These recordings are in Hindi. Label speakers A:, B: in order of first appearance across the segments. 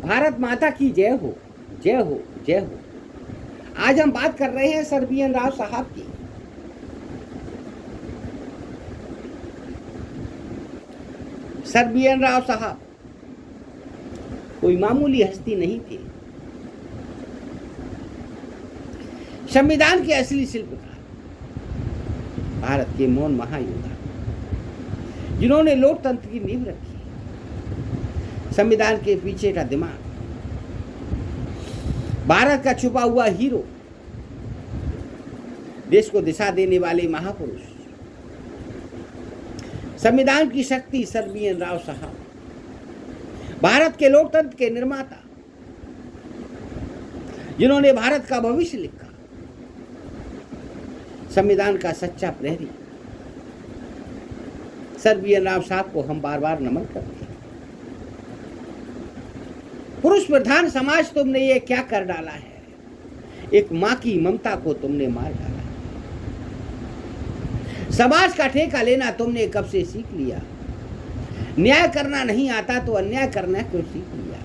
A: भारत माता की जय हो, जय हो, जय हो। आज हम बात कर रहे हैं सर बी.एन. राव साहब की। Sir BN. राव साहब कोई मामूली हस्ती नहीं थे। संविधान के असली शिल्पकार, भारत के मौन महायोद्धा, जिन्होंने लोकतंत्र की नींव रखी, संविधान के पीछे का दिमाग, भारत का छुपा हुआ हीरो, देश को दिशा देने वाले महापुरुष, संविधान की शक्ति सर बी.एन. राव साहब, भारत के लोकतंत्र के निर्माता, जिन्होंने भारत का भविष्य लिखा, संविधान का सच्चा प्रहरी, सर बी.एन. राव साहब को हम बार बार नमन करते हैं। पुरुष प्रधान समाज तुमने ये क्या कर डाला है, एक मां की ममता को तुमने मार डाला। समाज का ठेका लेना तुमने कब से सीख लिया, न्याय करना नहीं आता तो अन्याय करना क्यों सीख लिया।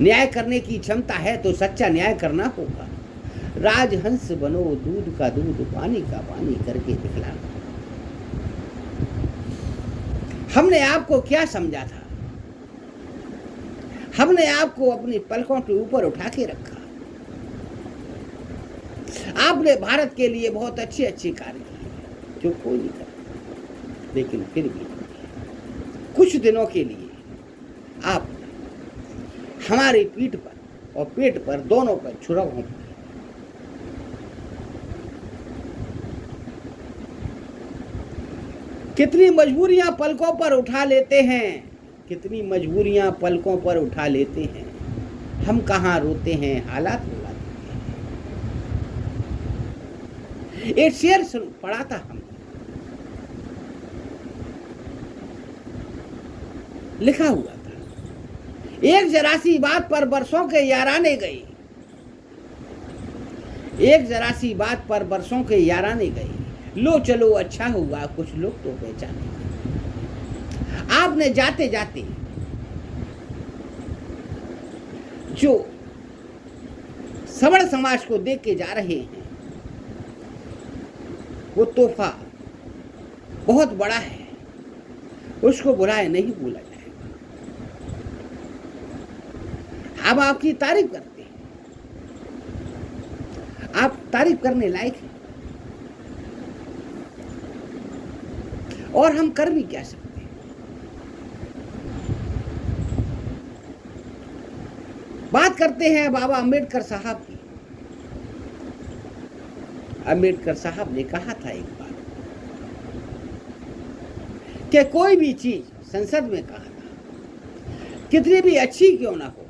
A: न्याय करने की क्षमता है तो सच्चा न्याय करना होगा। राजहंस बनो, दूध का दूध, पानी का पानी करके दिखलाना। हमने आपको क्या समझा था, हमने आपको अपनी पलकों के ऊपर उठा के रखा। आपने भारत के लिए बहुत अच्छे अच्छे कार्य किए जो कोई नहीं करता, लेकिन फिर भी कुछ दिनों के लिए आप हमारी पीठ पर और पेट पर, दोनों पर छुरा घोंप दिया। कितनी मजबूरियां पलकों पर उठा लेते हैं, कितनी मजबूरियां पलकों पर उठा लेते हैं। हम कहाँ रोते हैं, हालात रुला देते हैं। एक शेर पढ़ा था हम, लिखा हुआ था, एक जरा सी बात पर बरसों के याराने गए, एक जरा सी बात पर बरसों के याराने गए, लो चलो अच्छा हुआ कुछ लोग तो पहचाने। आपने जाते जाते जो सवर्ण समाज को देख के जा रहे हैं, वो तोहफा बहुत बड़ा है, उसको बुलाए नहीं भूला जाएगा। हम आपकी तारीफ करते हैं, आप तारीफ करने लायक हैं, और हम कर भी क्या सकते हैं। बात करते हैं बाबा अम्बेडकर साहब की। अम्बेडकर साहब ने कहा था एक बार कि कोई भी चीज, संसद में कहा था, कितनी भी अच्छी क्यों ना हो,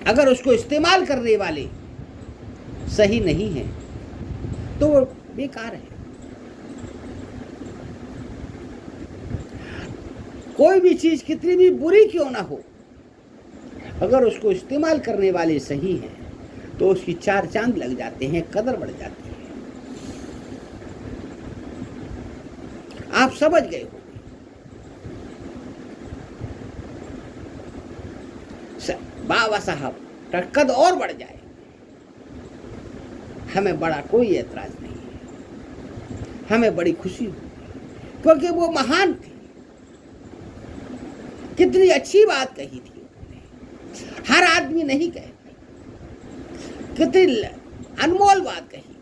A: अगर उसको इस्तेमाल करने वाले सही नहीं है तो वो बेकार है। कोई भी चीज कितनी भी बुरी क्यों ना हो, अगर उसको इस्तेमाल करने वाले सही हैं तो उसकी चार चांद लग जाते हैं, कदर बढ़ जाती है। आप समझ गए हो। बाबा साहब का कद और बढ़ जाए, हमें बड़ा कोई ऐतराज नहीं है, हमें बड़ी खुशी हुई, क्योंकि वो महान थे। कितनी अच्छी बात कही थी उन्होंने, हर आदमी नहीं कहे, कितनी अनमोल बात कही,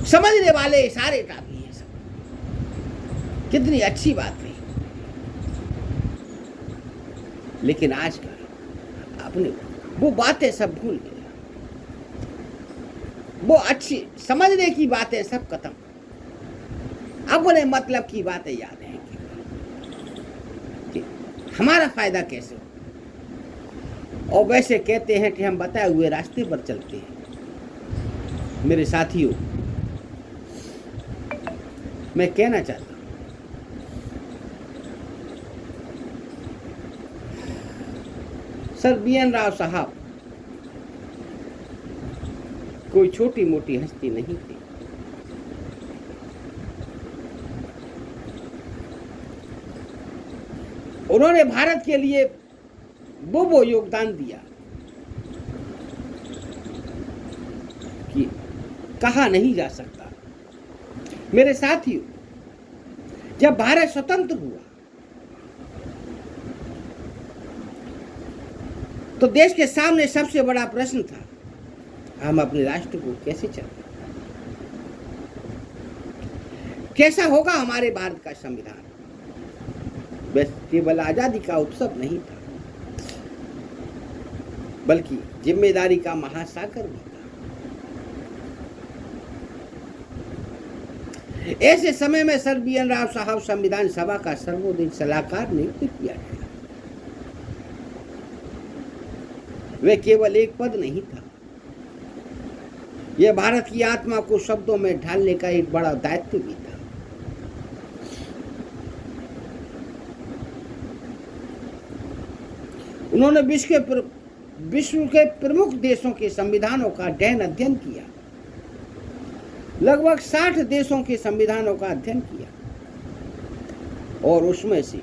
A: समझने वाले सारे काफी हैं सब, कितनी अच्छी बात कही। लेकिन आजकल आपने वो बातें सब भूल गए, वो अच्छी समझने की बातें सब खत्म, अब उन्हें मतलब की बातें याद हैं कि हमारा फायदा कैसे हो। और वैसे कहते हैं कि हम बताए हुए रास्ते पर चलते हैं। मेरे साथियों, मैं कहना चाहता हूं, सर बी.एन. राव साहब कोई छोटी मोटी हस्ती नहीं थी। उन्होंने भारत के लिए वो योगदान दिया कि कहा नहीं जा सकता। मेरे साथियों, जब भारत स्वतंत्र हुआ तो देश के सामने सबसे बड़ा प्रश्न था, हम अपने राष्ट्र को कैसे चलाएं? कैसा होगा हमारे भारत का संविधान? बस केवल आजादी का उत्सव नहीं था, बल्कि जिम्मेदारी का महासागर भी था। ऐसे समय में सर बी एन राव साहब संविधान सभा का सर्वोदय सलाहकार नियुक्त किया गया। वे केवल एक पद नहीं था, यह भारत की आत्मा को शब्दों में ढालने का एक बड़ा दायित्व भी था। उन्होंने विश्व के प्रमुख देशों के संविधानों का गहन अध्ययन किया। लगभग 60 देशों के संविधानों का अध्ययन किया और उसमें से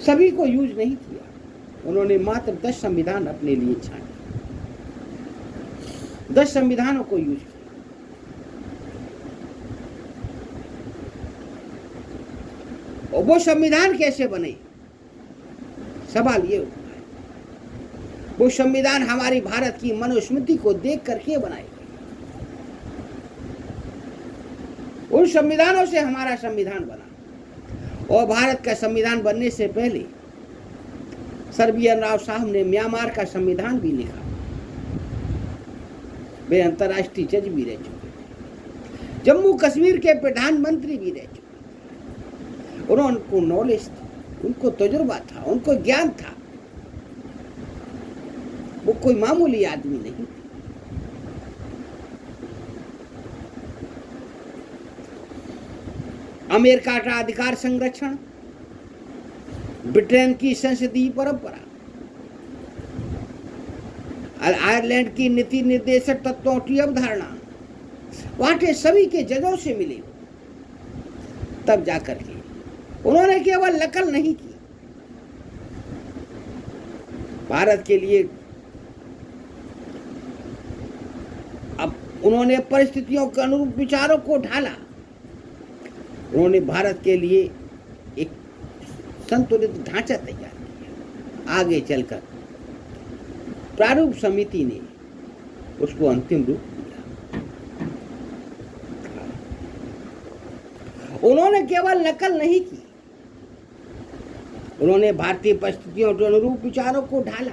A: सभी को यूज नहीं किया। उन्होंने मात्र 10 संविधान अपने लिए छांटे, 10 संविधानों को यूज किया। और वो संविधान कैसे बने? सवाल ये उठता है, वो संविधान हमारी भारत की मनुस्मृति को देख करके बनाए गए। उन संविधानों से हमारा संविधान बना। और भारत का संविधान बनने से पहले सर बी एन राव साहब ने म्यांमार का संविधान भी लिखा। वे अंतर्राष्ट्रीय जज भी रह चुके थे, जम्मू कश्मीर के प्रधानमंत्री भी रह चुके थे। उनको नॉलेज था, उनको तजुर्बा था, उनको ज्ञान था। वो कोई मामूली आदमी नहीं थे। अमेरिका का अधिकार संरक्षण, ब्रिटेन की संसदीय परंपरा, आयरलैंड की नीति निर्देशक तत्वों की अवधारणा, वहां के सभी के जजों से मिले। तब जाकर के उन्होंने केवल नकल नहीं की, भारत के लिए अब उन्होंने परिस्थितियों के अनुरूप विचारों को ढाला। उन्होंने भारत के लिए एक संतुलित ढांचा तैयार किया। आगे चलकर प्रारूप समिति ने उसको अंतिम रूप दिया। उन्होंने केवल नकल नहीं की, उन्होंने भारतीय परिस्थितियों के अनुरूप विचारों को ढाला।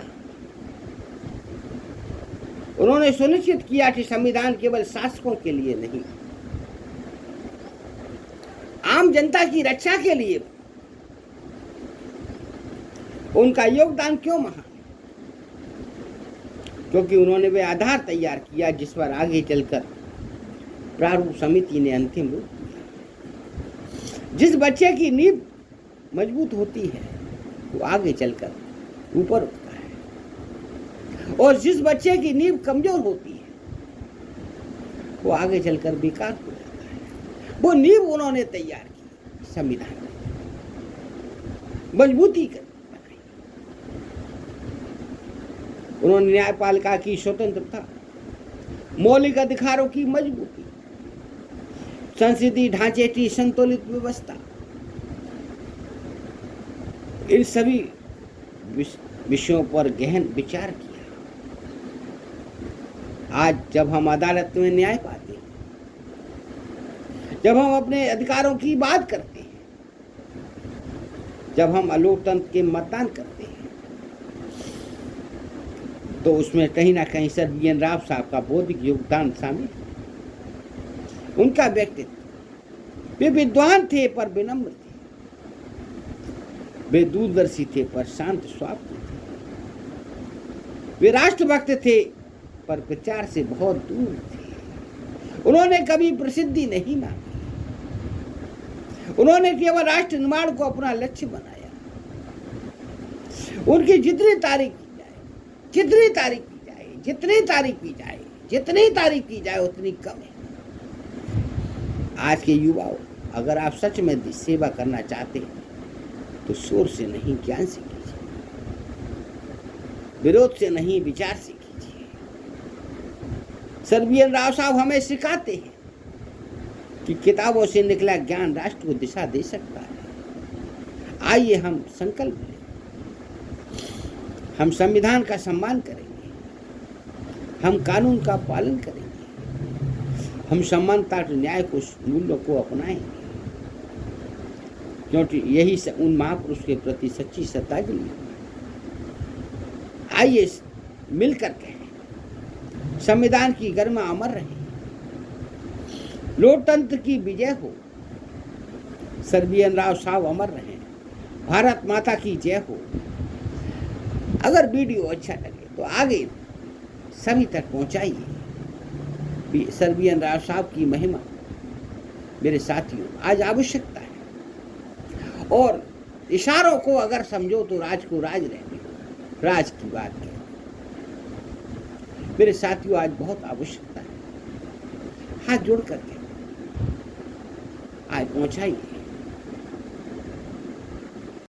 A: उन्होंने सुनिश्चित किया कि संविधान केवल शासकों के लिए नहीं, आम जनता की रक्षा के लिए। उनका योगदान क्यों महान? क्योंकि उन्होंने वे आधार तैयार किया जिस पर आगे चलकर प्रारूप समिति ने अंतिम रूप दिया। जिस बच्चे की नींव मजबूत होती है वो आगे चलकर ऊपर उठता है, और जिस बच्चे की नींव कमजोर होती है वो आगे चलकर बेकार हो जाता है। वो नींव उन्होंने तैयार की, संविधान मजबूती कर बनाई। उन्होंने न्यायपालिका की स्वतंत्रता, मौलिक अधिकारों की मजबूती, संसदीय ढांचे की संतुलित व्यवस्था, इन सभी विषयों पर गहन विचार किया। आज जब हम अदालत में न्याय पाते हैं, जब हम अपने अधिकारों की बात करते हैं, जब हम लोकतंत्र के मतदान करते हैं, तो उसमें कहीं ना कहीं सर बी एन राव साहब का बौद्धिक योगदान शामिल है। उनका व्यक्तित्व, वे विद्वान थे पर विनम्र थे, वे दूरदर्शी थे पर शांत स्वभाव थे, वे राष्ट्रभक्त थे पर प्रचार से बहुत दूर थे। उन्होंने कभी प्रसिद्धि नहीं मांगी, उन्होंने केवल राष्ट्र निर्माण को अपना लक्ष्य बनाया। उनकी जितनी तारीफ की जाए, जितनी तारीफ की जाए, जितनी तारीफ की जाए, जितनी तारीफ की जाए उतनी कम है। आज के युवाओं, अगर आप सच में सेवा करना चाहते हैं तो शोर से नहीं, ज्ञान से कीजिए, विरोध से नहीं, विचार से कीजिए। सर्बियन राव साहब हमें सिखाते हैं कि किताबों से निकला ज्ञान राष्ट्र को दिशा दे सकता है। आइए हम संकल्प लें, हम संविधान का सम्मान करेंगे, हम कानून का पालन करेंगे, हम समानता न्याय को मूल्यों को अपनाएंगे, क्योंकि यही उन महापुरुष के प्रति सच्ची श्रद्धांजलि है। आइए मिलकर कहें, संविधान की गरिमा अमर रहे, लोकतंत्र की विजय हो, सर्बियन राव साहब अमर रहे, भारत माता की जय हो। अगर वीडियो अच्छा लगे तो आगे सभी तक पहुंचाइए। सर्बियन राव साहब की महिमा मेरे साथियों आज आवश्यकता है, और इशारों को अगर समझो तो राज को राज रहने दो, राज की बात है मेरे साथियों, आज बहुत आवश्यकता है। हाथ जोड़ करके आज पहुंचाइए।